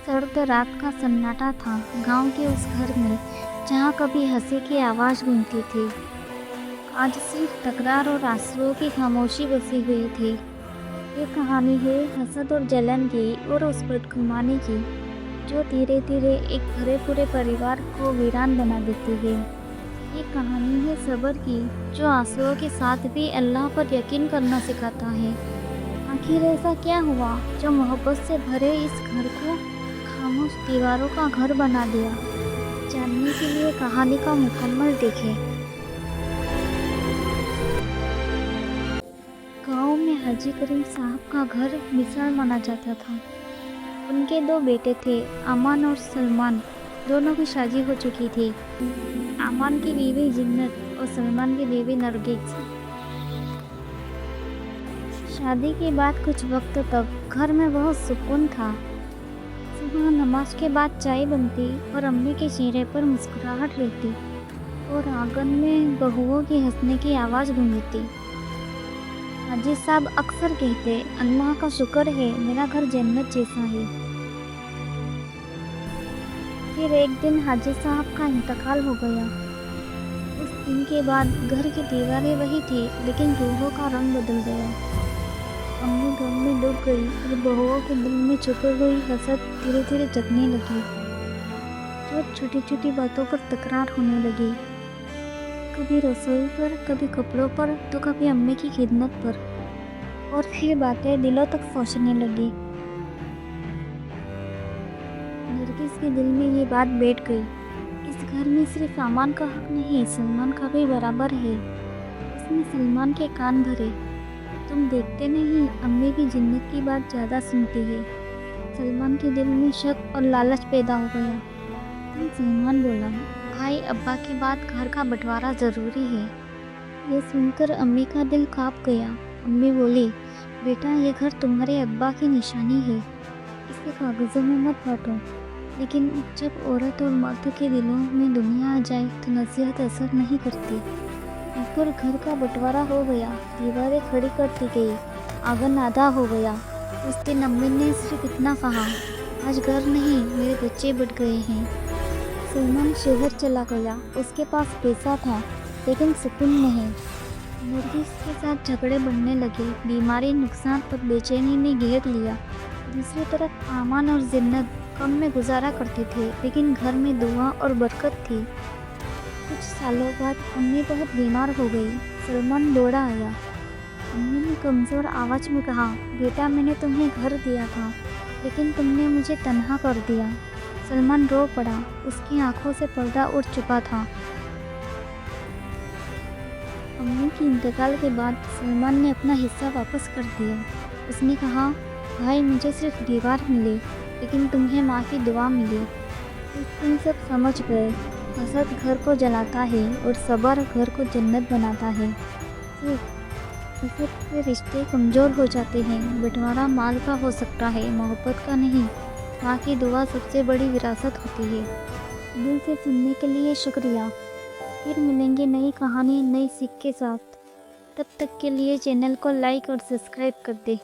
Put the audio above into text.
सर्द रात का सन्नाटा था गांव के उस घर में जहां कभी हंसी की आवाज़ गूंजती थी। आज सिर्फ तकरार और आंसुओं की खामोशी बसी हुई थी। ये कहानी है हसद और जलन की और उस बदगुमानी की जो धीरे धीरे एक भरे पूरे परिवार को वीरान बना देती है। ये कहानी है सब्र की जो आंसुओं के साथ भी अल्लाह पर यकीन करना सिखाता है। आखिर ऐसा क्या हुआ जो मोहब्बत से भरे इस घर को खामोश दीवारों का घर बना दिया? जानने के लिए कहानी का मुकम्मल देखें। गांव में हाजी करीम साहब का घर मिसाल माना जाता था। उनके दो बेटे थे, अमान और सलमान। दोनों की शादी हो चुकी थी। अमान की बीवी जिन्नत और सलमान की बीवी नरगिस। शादी के बाद कुछ वक्त तक घर में बहुत सुकून था। सुबह नमाज के बाद चाय बनती और अम्मी के चेहरे पर मुस्कुराहट रहती और आंगन में बहुओं की हंसने की आवाज़ गूंजती। हाजी साहब अक्सर कहते, अल्लाह का शुक्र है मेरा घर जन्नत जैसा है। फिर एक दिन हाजी साहब का इंतकाल हो गया। उस दिन के बाद घर की दीवारें वही थी लेकिन रूहों का रंग बदल गया। अम्मी गम में डूब गई और बहुओं के दिल में छुपी हुई हसद धीरे धीरे जगने लगी। रोज छोटी छोटी बातों पर तकरार होने लगी, कभी रसोई पर, कभी कपड़ों पर, तो कभी अम्मी की खिदमत पर। और फिर बातें दिलों तक पहुंचने लगी। नरगिस के दिल में ये बात बैठ गई, इस घर में सिर्फ अमान का हक नहीं, सलमान का भी बराबर है। उसने सलमान के कान भरे, तुम देखते नहीं, अम्मी भी जिन्नत की बात ज़्यादा सुनती है। सलमान के दिल में शक और लालच पैदा हो गया। सलमान बोला, भाई अब्बा की बात, घर का बंटवारा ज़रूरी है। ये सुनकर अम्मी का दिल कांप गया। अम्मी बोली, बेटा ये घर तुम्हारे अब्बा की निशानी है, इसे कागज़ों में मत बांटो। लेकिन जब औरत और मर्द के दिलों में दुनिया आ जाए तो नसीहत असर नहीं करती। ऊपर घर का बंटवारा हो गया, दीवारें खड़ी कर दी गई, आंगन आधा हो गया। उस दिन अम्मी ने सिर्फ इतना कहा, आज घर नहीं, मेरे बच्चे बढ़ गए हैं। सलमान शहर चला गया। उसके पास पैसा था लेकिन सुकून नहीं। नरगिस के साथ झगड़े बढ़ने लगे, बीमारी, नुकसान और बेचैनी ने घेर लिया। दूसरी तरफ अमान और जिन्नत कम में गुजारा करते थे लेकिन घर में दुआ और बरकत थी। कुछ सालों बाद अम्मी बहुत बीमार हो गई। सलमान दौड़ा आया। अम्मी ने कमज़ोर आवाज़ में कहा, बेटा मैंने तुम्हें घर दिया था लेकिन तुमने मुझे तन्हा कर दिया। सलमान रो पड़ा, उसकी आंखों से पर्दा उठ चुका था। अम्मी के इंतकाल के बाद सलमान ने अपना हिस्सा वापस कर दिया। उसने कहा, भाई मुझे सिर्फ दीवार मिली लेकिन तुम्हें माँ की दुआ मिली। उस दिन सब समझ गए, हसद घर को जलाता है और सब्र घर को जन्नत बनाता है। हसद से रिश्ते कमज़ोर हो जाते हैं। बंटवारा माल का हो सकता है, मोहब्बत का नहीं। माँ की दुआ सबसे बड़ी विरासत होती है। दिल से सुनने के लिए शुक्रिया। फिर मिलेंगे नई कहानी, नई सीख के साथ। तब तक के लिए चैनल को लाइक और सब्सक्राइब कर दे।